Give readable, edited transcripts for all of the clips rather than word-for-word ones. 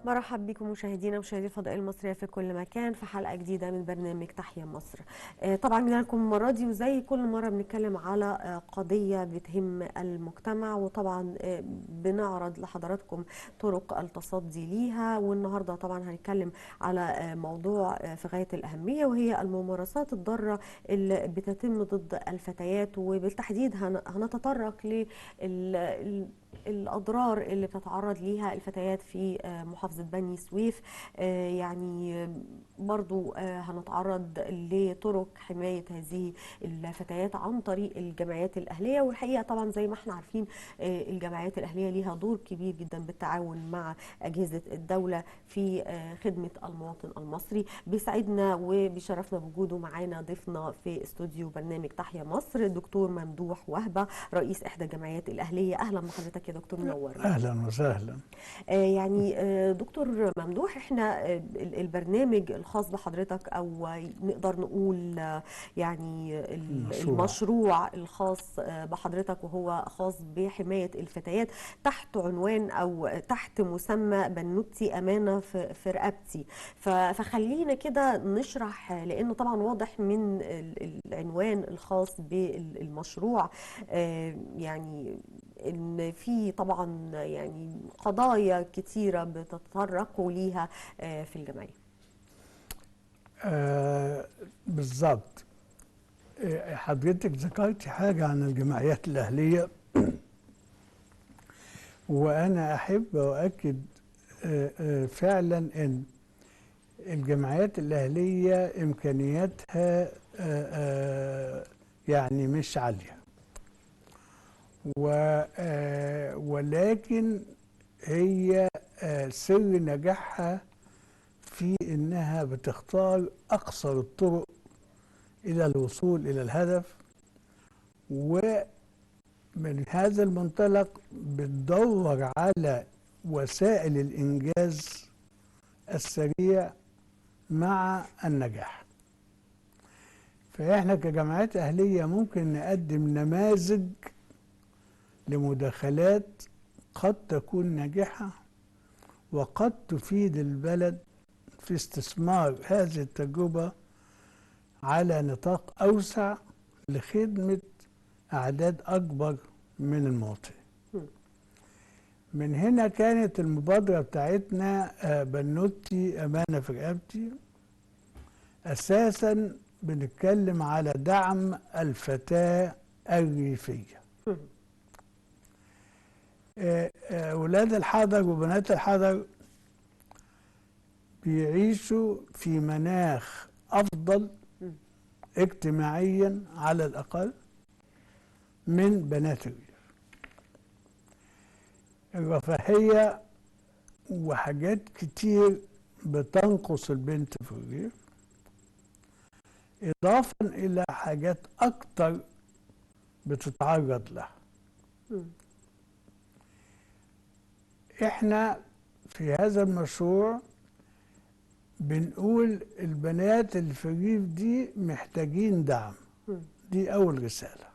مرحب بكم مشاهدينا ومشاهدي الفضاء المصرية في كل مكان في حلقة جديدة من برنامج تحيا مصر. طبعا جينا لكم المرة دي وزي كل مرة بنتكلم على قضية بتهم المجتمع، وطبعا بنعرض لحضراتكم طرق التصدي ليها. والنهاردة طبعا هنتكلم على موضوع في غاية الأهمية، وهي الممارسات الضارة اللي بتتم ضد الفتيات، وبالتحديد هنتطرق الأضرار اللي بتتعرض ليها الفتيات في محافظة بني سويف. يعني برضو هنتعرض لطرق حماية هذه الفتيات عن طريق الجمعيات الأهلية. والحقيقة طبعا زي ما احنا عارفين الجمعيات الأهلية ليها دور كبير جدا بالتعاون مع أجهزة الدولة في خدمة المواطن المصري. بيسعدنا وبيشرفنا بوجوده معانا ضيفنا في استوديو برنامج تحيا مصر الدكتور ممدوح وهبة، رئيس إحدى الجمعيات الأهلية. أهلا بحضرتك يا دكتور، منورنا. أهلا وسهلا. يعني دكتور ممدوح، احنا البرنامج الخاص بحضرتك، او نقدر نقول يعني المشروع الخاص بحضرتك، وهو خاص بحماية الفتيات تحت عنوان او تحت مسمى بنوتي امانة في رقبتي. فخلينا كده نشرح، لانه طبعا واضح من العنوان الخاص بالمشروع يعني ان في طبعا يعني قضايا كتيرة بتتطرقوا ليها في الجمعية. بالظبط. حضرتك ذكرت حاجة عن الجمعيات الأهلية، وأنا أحب أؤكد فعلا أن الجمعيات الأهلية إمكانياتها يعني مش عالية، ولكن هي سر نجاحها في إنها بتختار أقصر الطرق إلى الوصول إلى الهدف، ومن هذا المنطلق بتدور على وسائل الإنجاز السريع مع النجاح. فإحنا كجمعيات أهلية ممكن نقدم نماذج لمداخلات قد تكون ناجحة وقد تفيد البلد في استثمار هذه التجربة على نطاق أوسع لخدمة أعداد أكبر من المواطنين. من هنا كانت المبادرة بتاعتنا بنوتي أمانة في رقبتي. أساسا بنتكلم على دعم الفتاة الريفية. أولاد الحضر وبنات الحضر بيعيشوا في مناخ أفضل اجتماعيا على الأقل من بنات الريف. الرفاهية وحاجات كتير بتنقص البنت في الريف، إضافة إلى حاجات أكتر بتتعرض لها. إحنا في هذا المشروع بنقول البنات اللي في الريف دي محتاجين دعم. دي أول رسالة.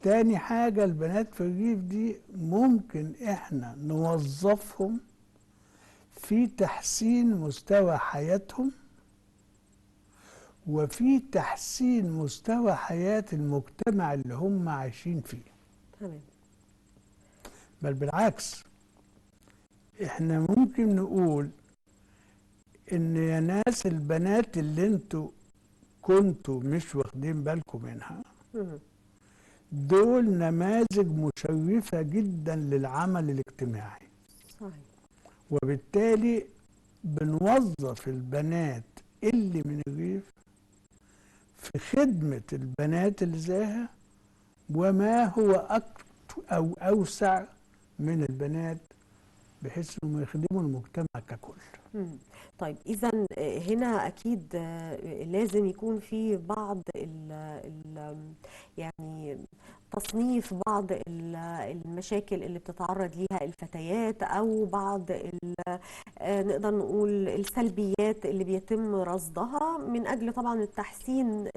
تاني حاجة، البنات في الريف دي ممكن إحنا نوظفهم في تحسين مستوى حياتهم وفي تحسين مستوى حياة المجتمع اللي هم عايشين فيه. تمام. بل بالعكس، إحنا ممكن نقول إن يا ناس البنات اللي انتوا كنتوا مش واخدين بالكم منها دول نماذج مشرفة جدا للعمل الاجتماعي. صحيح. وبالتالي بنوظف البنات اللي من الريف في خدمة البنات اللي زيها، وما هو أكتر أو أوسع من البنات، بحيث انهم يخدموا المجتمع ككل. طيب اذا هنا اكيد لازم يكون في بعض ال يعني تصنيف بعض المشاكل اللي بتتعرض ليها الفتيات، او بعض نقدر نقول السلبيات اللي بيتم رصدها من اجل طبعا التحسين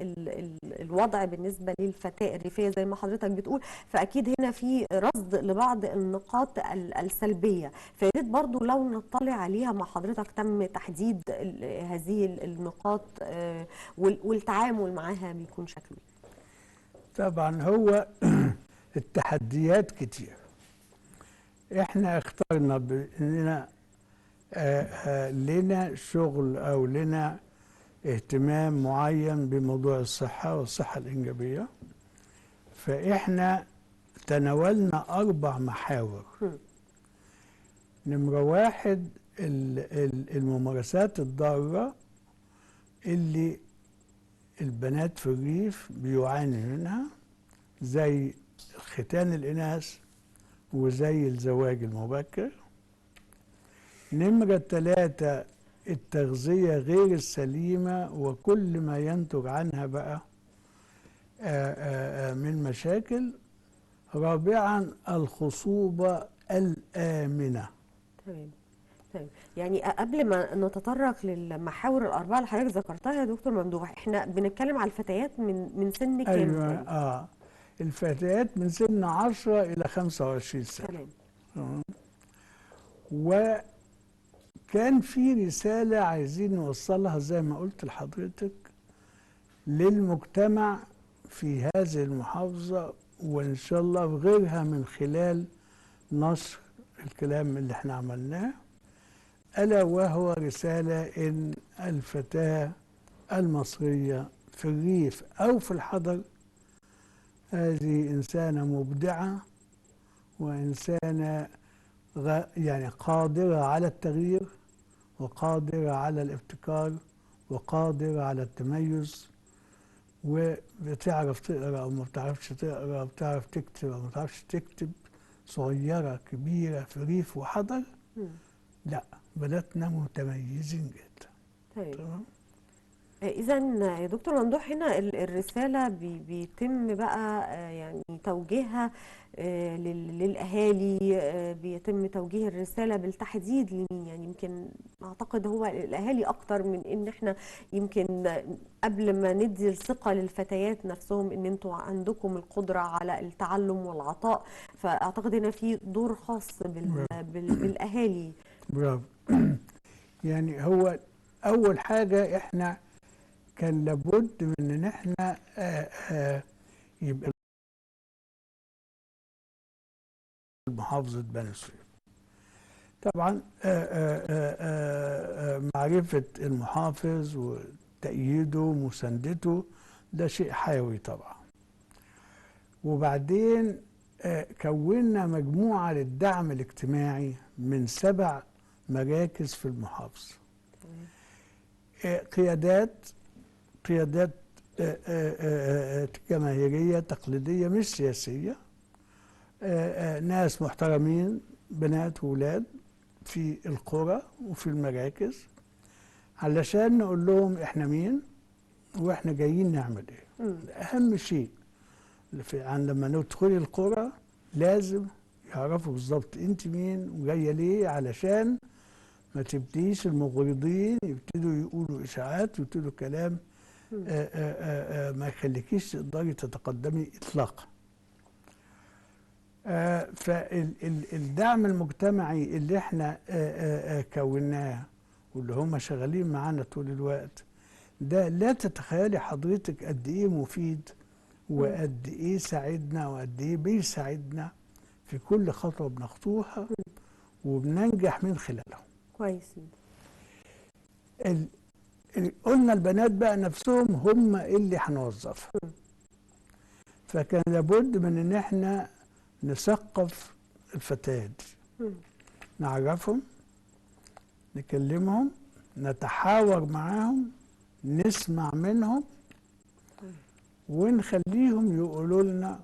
الوضع بالنسبه للفتاه الريفيه زي ما حضرتك بتقول. فاكيد هنا في رصد لبعض النقاط السلبيه، فياريت برضو لو نطلع عليها مع حضرتك، تم تحديد هذه النقاط والتعامل معها بيكون شكله طبعا هو التحديات كتير. احنا اخترنا باننا لنا شغل او لنا اهتمام معين بموضوع الصحة والصحة الإنجابية، فإحنا تناولنا 4 محاور. نمرة 1 الممارسات الضارة اللي البنات في الريف بيعاني منها، زي ختان الإناث وزي الزواج المبكر. نمرة 3 التغذية غير السليمة وكل ما ينتج عنها بقى من مشاكل. رابعا الخصوبة الآمنة. تمام. طيب، يعني قبل ما نتطرق للمحاور الأربعة اللي حضرتك ذكرتها يا دكتور ممدوح، احنا بنتكلم على الفتيات من سن كام أيوة تقريبا؟ الفتيات من سن 10 إلى 25 سنة. تمام. وكان في رسالة عايزين نوصلها زي ما قلت لحضرتك للمجتمع في هذه المحافظة، وإن شاء الله بغيرها، من خلال نشر الكلام اللي احنا عملناه، ألا وهو رسالة إن الفتاة المصرية في الريف أو في الحضر هذه إنسانة مبدعة، وإنسانة يعني قادرة على التغيير، وقادرة على الابتكار، وقادرة على التميز، وبتعرف تقرأ أو ما بتعرفش تقرأ، بتعرف تكتب أو ما بتعرفش تكتب، صغيرة كبيرة في ريف وحضر، لا، بناتنا متميزين جدا. تمام. إذا يا دكتور ممدوح، هنا الرسالة بيتم بقى يعني توجيهها للأهالي، بيتم توجيه الرسالة بالتحديد لمين؟ يعني يمكن أعتقد هو الأهالي أكتر من إن إحنا يمكن قبل ما ندي الثقة للفتيات نفسهم إن أنتوا عندكم القدرة على التعلم والعطاء، فأعتقد هنا في دور خاص بالأهالي. برافو. يعني هو أول حاجة إحنا كان لابد من ان احنا يبقى محافظة بني سويف. طبعا معرفة المحافظ وتأييده ومساندته ده شيء حيوي طبعا. وبعدين كونا مجموعة للدعم الاجتماعي من 7 مراكز في المحافظة. قيادات جماهيرية تقليدية مش سياسية، ناس محترمين، بنات وولاد في القرى وفي المراكز، علشان نقول لهم احنا مين واحنا جايين نعمل ايه. اهم شيء لما ندخل القرى لازم يعرفوا بالظبط انت مين وجايه ليه، علشان ما تبتديش المغرضين يبتدوا يقولوا اشاعات ويبتدوا كلام ما يخليكيش تقدري تتقدمي اطلاقا. فالدعم المجتمعي اللي احنا كوناه واللي هم شغالين معانا طول الوقت ده، لا تتخيلي حضرتك قد ايه مفيد وقد ايه ساعدنا وقد ايه بيساعدنا في كل خطوه بنخطوها وبننجح من خلالهم. كويس. قلنا البنات بقى نفسهم هم اللي هنوظفهم، فكان لابد من ان احنا نثقف الفتيات دي، نعرفهم، نكلمهم، نتحاور معاهم، نسمع منهم، ونخليهم يقولوا لنا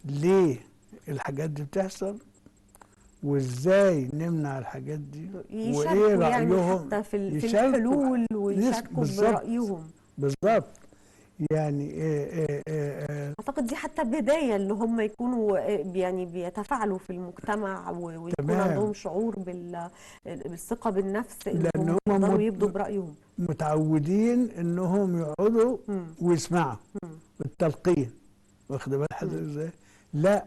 ليه الحاجات دي بتحصل وازاي نمنع الحاجات دي وايه يعني رايهم. حتى في الحلول ويشاركوا برأيهم. بالظبط. يعني اعتقد دي حتى بدايه ان هم يكونوا يعني بيتفاعلوا في المجتمع ويكون تمام. عندهم شعور بالثقه بالنفس لان انهم هم يقدروا يبدوا برايهم. متعودين انهم يقعدوا مم. ويسمعوا مم. التلقين، واخد بال حضرتك مم. ازاي؟ لا،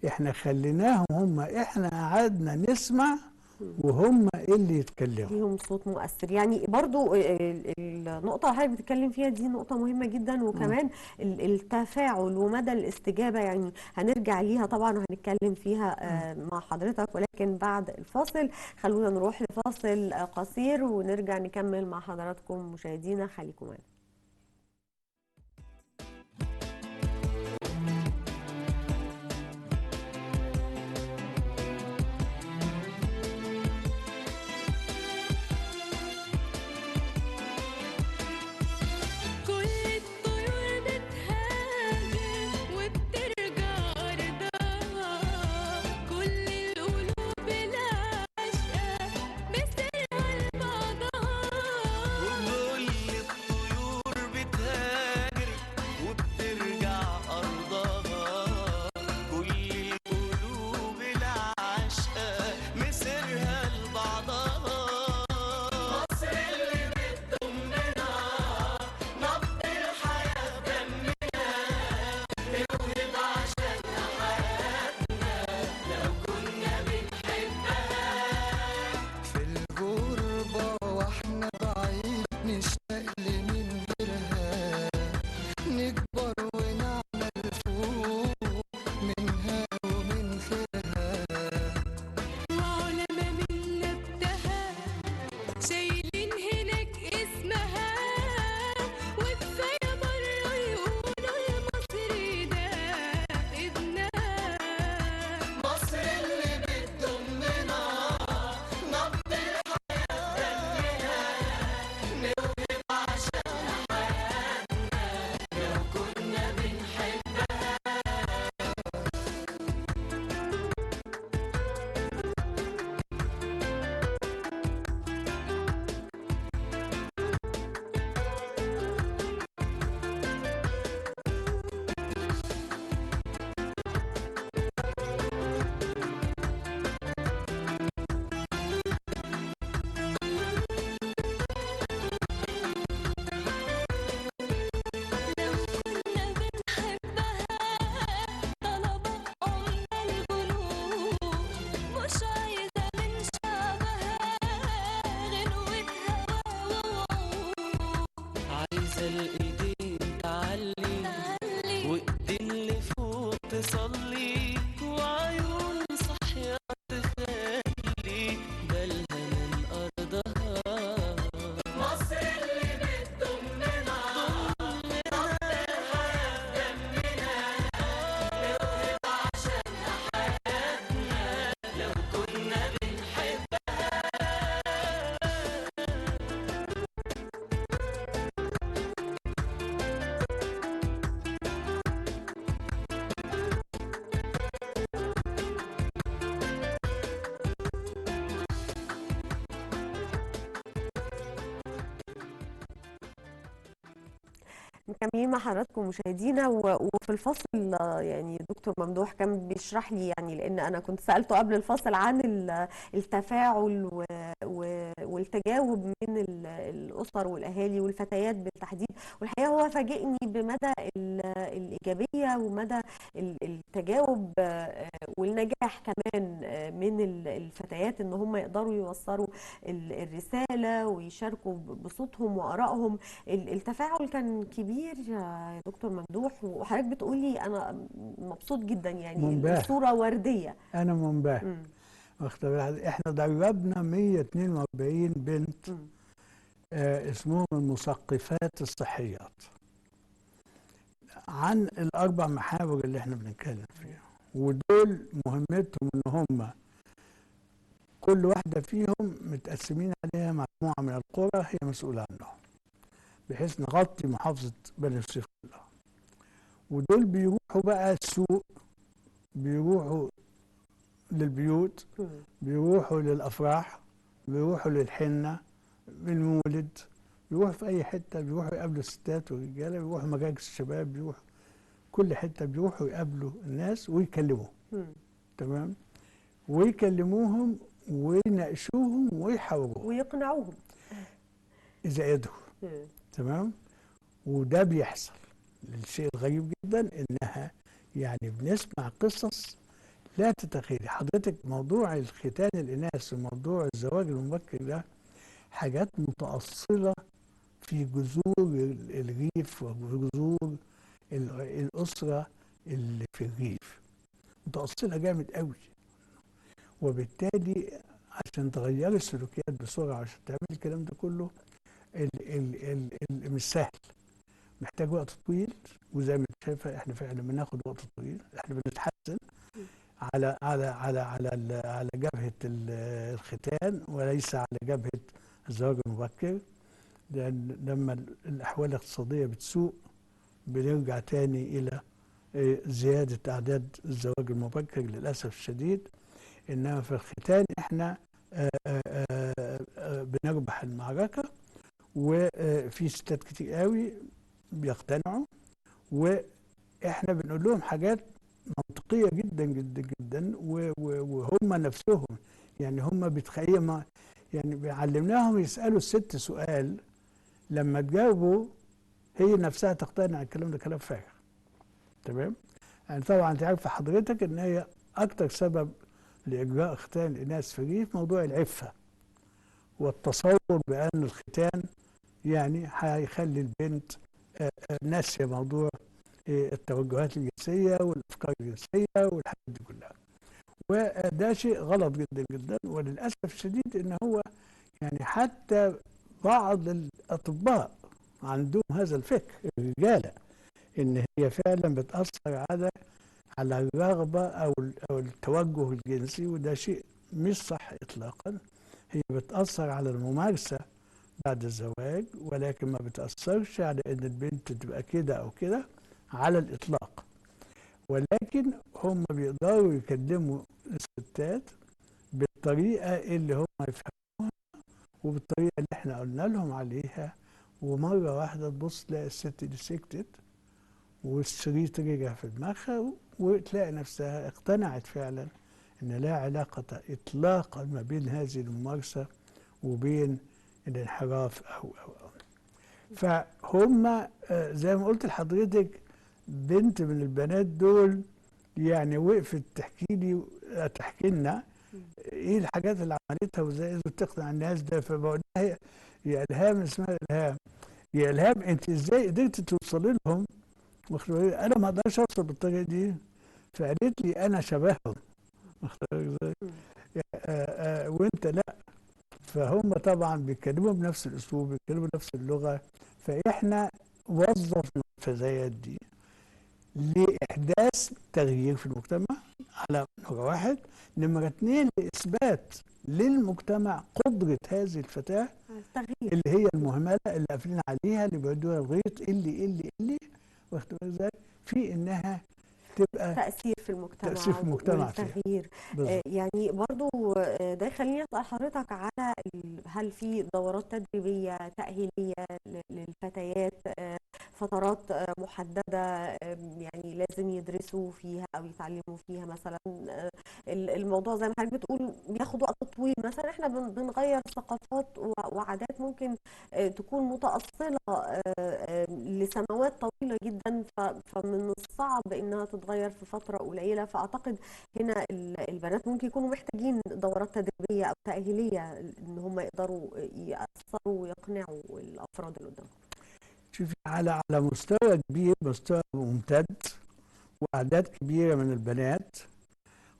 احنا خليناهم هم، احنا قعدنا نسمع وهم اللي يتكلموا. ليهم صوت مؤثر. يعني برضو النقطة اللي حضرتك بتتكلم فيها دي نقطة مهمة جدا، وكمان التفاعل ومدى الاستجابة، يعني هنرجع ليها طبعا وهنتكلم فيها مع حضرتك، ولكن بعد الفاصل. خلونا نروح لفاصل قصير ونرجع نكمل مع حضراتكم مشاهدينا، خليكم معنا. مكملين مع حضراتكم مشاهدينا، وفي الفصل يعني دكتور ممدوح كان بيشرح لي، يعني لان انا كنت سالته قبل الفصل عن التفاعل والتجاوب من الاسر والاهالي والفتيات بالتحديد، والحقيقه هو فاجئني بمدى الايجابيه ومدى التجاوب والنجاح كمان من الفتيات ان هم يقدروا يوصلوا الرساله ويشاركوا بصوتهم وارائهم. التفاعل كان كبير يا دكتور ممدوح، وحضرتك بتقولي انا مبسوط جدا، يعني منبهر، الصورة وردية. انا منبهر. مم. واخد بالك؟ احنا دربنا 142 بنت مم. اسمهم المثقفات الصحيات عن الاربع محاور اللي احنا بنتكلم فيها، ودول مهمتهم ان هم كل واحده فيهم متقسمين عليها مجموعه من القرى هي مسؤوله عنهم، بحيث نغطي محافظه بني سويف كلها. ودول بيروحوا بقى السوق، بيروحوا للبيوت، مم. بيروحوا للافراح، بيروحوا للحنه، المولد، بيروحوا في اي حته، بيروحوا يقابلوا الستات والرجاله، بيروحوا مراكز الشباب، بيروحوا كل حته، بيروحوا يقابلوا الناس ويكلموهم. مم. تمام. ويكلموهم ويناقشوهم ويحاوروهم ويقنعوهم. اذا قدروا. مم. تمام. وده بيحصل. الشيء الغريب جدا انها يعني بنسمع قصص لا تتخيلي حضرتك. موضوع الختان الاناث وموضوع الزواج المبكر ده حاجات متأصلة في جذور الريف وجذور الأسرة اللي في الريف، متأصلة جامد قوي. وبالتالي عشان تغيري السلوكيات بسرعة، عشان تعملي الكلام ده كله مش سهل، محتاج وقت طويل. وزي ما انت شايفه احنا فعلا بناخد وقت طويل، احنا بنتحسن على جبهة الختان وليس على جبهة الزواج المبكر. لأن لما الأحوال الاقتصادية بتسوء بنرجع تاني إلى زيادة أعداد الزواج المبكر للأسف الشديد. إنما في الختان إحنا بنربح المعركة، وفي ستات كتير قوي بيقتنعوا، وإحنا بنقول لهم حاجات منطقية جدا جدا جدا، وهم نفسهم يعني هم بيتخيلوا، يعني بيعلمناهم يسألوا الست سؤال لما تجاوبوا هي نفسها تقتنع الكلام ده كلام فارغ. تمام. يعني طبعا انت عارفه حضرتك ان هي اكتر سبب لاجراء ختان الاناث في الريف موضوع العفه، والتصور بان الختان يعني هيخلي البنت ناسيه موضوع التوجهات الجنسيه والافكار الجنسيه والحاجات دي كلها. وده شيء غلط جدا جدا، وللاسف الشديد ان هو يعني حتى بعض الاطباء عندهم هذا الفكر، الرجاله، ان هي فعلا بتاثر على الرغبه او التوجه الجنسي، وده شيء مش صح اطلاقا. هي بتاثر على الممارسه بعد الزواج، ولكن ما بتاثرش على ان البنت تبقى كده او كده على الاطلاق. ولكن هم بيقدروا يكلموا الستات بالطريقه اللي هم يفهموها وبالطريقه اللي احنا قلنا لهم عليها. ومره واحده تبص تلاقي الست دي سكتت والشريط رجع في دماغها، وتلاقي نفسها اقتنعت فعلا ان لا علاقه اطلاقا ما بين هذه الممارسه وبين الانحراف او فهم. زي ما قلت لحضرتك، بنت من البنات دول يعني وقفت تحكي لنا ايه الحاجات اللي عملتها وازاي بتقنع الناس ده. فبقول لها يا الهام، اسمها الهام، يا الهام انت ازاي قدرتي توصلي لهم؟ انا ما اقدرش اوصل بالطريقه دي. فقالت لي انا شبههم. وانت لا. فهم طبعا بيتكلموا بنفس الاسلوب، بيتكلموا بنفس اللغه. فاحنا وظفنا الفزايات دي لاحداث تغيير في المجتمع على نمره واحد. نمره اثنين، لاثبات للمجتمع قدره هذه الفتاه التغيير. اللي هي المهمله اللي قافلين عليها، اللي بيودوها الغيط، اللي واخد بالك ازاي في انها تبقى تأثير في تأثير المجتمع في المجتمع فيها. والتغيير. بالظبط. يعني برضو ده يخليني أسأل حضرتك على هل في دورات تدريبية تأهيلية للفتيات، فترات محددة يعني لازم يدرسوا فيها أو يتعلموا فيها مثلا؟ الموضوع زي ما حضرتك بتقول بياخد وقت طويل، مثلا احنا بنغير ثقافات وعادات ممكن تكون متأصلة لسنوات طويلة جدا، فمن الصعب انها تتغير في فترة قليلة. فاعتقد هنا البنات ممكن يكونوا محتاجين دورات تدريبية او تأهيلية ان هم يقدروا يأثروا ويقنعوا الافراد اللي قدامهم. شوفي، على مستوى كبير، مستوى ممتد، وأعداد كبيرة من البنات،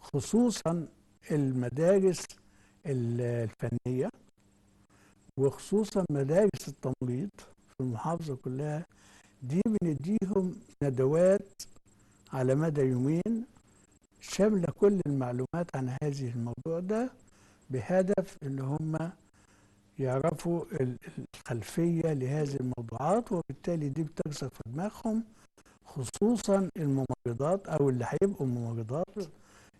خصوصا المدارس الفنية، وخصوصا مدارس التمريض في المحافظة كلها. دي بنديهم ندوات على مدى يومين شاملة كل المعلومات عن هذه الموضوع ده، بهدف ان هم يعرفوا الخلفية لهذه الموضوعات، وبالتالي دي بترسخ في دماغهم. خصوصا الممرضات او اللي هيبقوا ممرضات،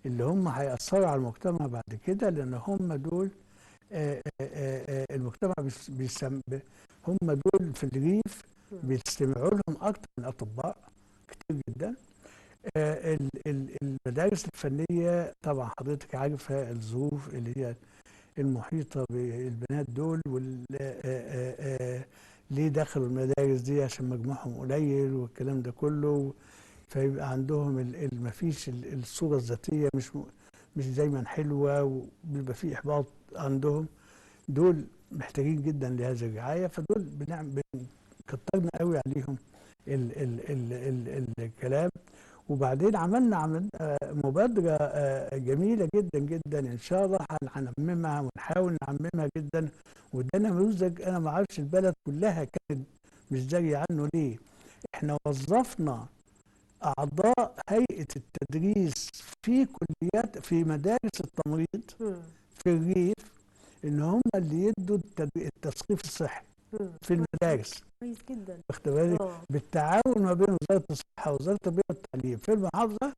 اللي هم هيأثروا على المجتمع بعد كده، لان هم دول المجتمع هم دول في الريف مم. بيستمعوا لهم اكتر من الاطباء كتير جدا. المدارس الفنيه طبعا حضرتك عارفه الظروف اللي هي المحيطه بالبنات دول ليه دخلوا المدارس دي عشان مجموعهم قليل والكلام ده كله، فيبقى عندهم مفيش الصورة الذاتية مش دايما حلوة، وبيبقى في إحباط عندهم. دول محتاجين جدا لهذه الرعاية، فدول كترنا قوي عليهم الكلام. وبعدين عملنا مبادرة جميلة جدا جدا، إن شاء الله هنعممها ونحاول نعممها جدا. وده نموذج أنا ما أعرفش البلد كلها كانت مش دارية عنه ليه. إحنا وظفنا أعضاء هيئة التدريس في كليات في مدارس التمريض مم. في الريف، إن هم اللي يدوا التثقيف الصحي مم. في المدارس. كويس جدا. واخد بالك؟ اه. بالتعاون ما بين وزارة الصحة ووزارة التربية والتعليم في المحافظة،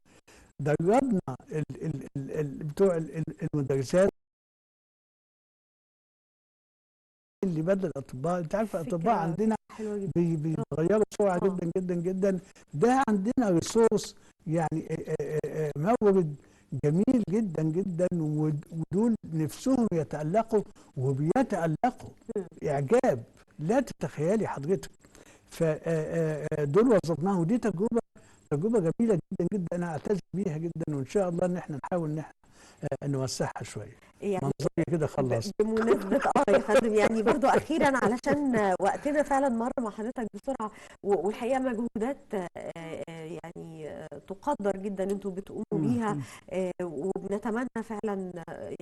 دربنا بتوع المدرسات اللي بدل الأطباء. أنت عارف الأطباء فكرة عندنا حلوة جدا. بيتغيروا بسرعة اه. جدا جدا جدا. ده عندنا ريسورس يعني مورد جميل جدا جدا، ودول نفسهم يتألقوا وبيتألقوا مم. إعجاب لا تتخيلي حضرتك. فدول وظفناهم، ودي تجربة جميلة جدا جدا، أنا أعتز بيها جدا. وإن شاء الله إن احنا نحاول إن احنا نوسعها شوية. يعني منظري كده خلص. بمناسبة يا فندم، يعني برضو أخيرا علشان وقتنا فعلا مر مع حضرتك بسرعة، والحقيقة مجهودات يعني تقدر جدا انتوا بتقوموا بيها، وبنتمنى فعلا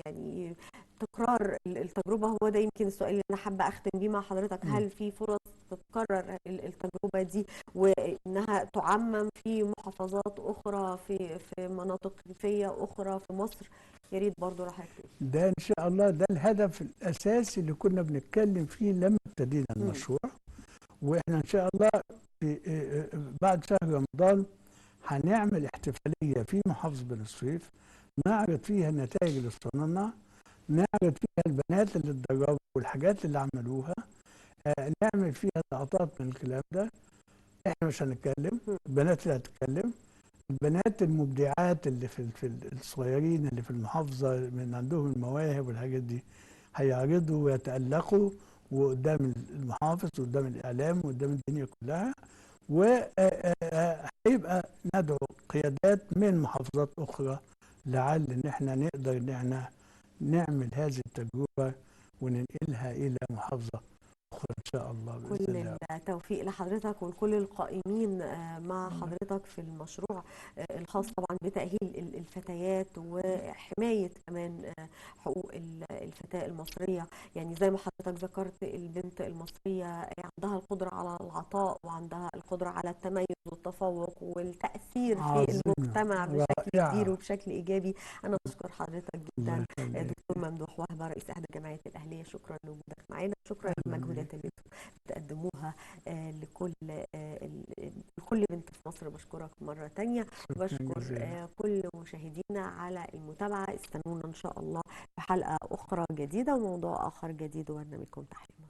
يعني تكرار التجربة. هو ده يمكن السؤال اللي أنا حابة أختم بيه مع حضرتك: هل في فرص تتكرر التجربة دي وإنها تعمم في محافظات أخرى، في مناطق ريفية أخرى في مصر؟ يا ريت برضه راح اكتب. ده ان شاء الله ده الهدف الاساسي اللي كنا بنتكلم فيه لما ابتدينا المشروع. واحنا ان شاء الله في بعد شهر رمضان هنعمل احتفاليه في محافظه بني سويف، نعرض فيها النتائج اللي وصلنا، نعرض فيها البنات اللي اتدربوا والحاجات اللي عملوها، نعمل فيها لقطات من الكلام ده. احنا مش هنتكلم، البنات اللي هتتكلم، البنات المبدعات اللي في الصغيرين اللي في المحافظة من عندهم المواهب والحاجات دي هيعرضوا ويتألقوا، وقدام المحافظ وقدام الإعلام وقدام الدنيا كلها. وهيبقى ندعو قيادات من محافظات أخرى، لعل إن احنا نقدر إن احنا نعمل هذه التجربة وننقلها إلى محافظة أخرى إن شاء الله بإذن كل الله. التوفيق لحضرتك ولكل القائمين مع حضرتك في المشروع الخاص طبعا بتأهيل الفتيات وحماية كمان حقوق الفتاة المصرية. يعني زي ما حضرتك ذكرت، البنت المصرية عندها القدرة على العطاء، وعندها القدرة على التميز والتفوق والتأثير في عظيمة المجتمع بشكل كبير رائعة. وبشكل إيجابي. أنا بشكر حضرتك الله جدا يخليك. دكتور ممدوح وهبة، رئيس إحدى الجمعيات الأهلية. شكرا لوجودك معانا، شكرا أهلا للمجهودات بك. اللي تقدموها لكل بنت في مصر. بشكرك مرة تانية، شكرا وبشكر جزيلا. كل مشاهدينا على المتابعة. استنونا إن شاء الله في حلقة أخرى جديدة وموضوع آخر جديد وبرنامجكم تحليل.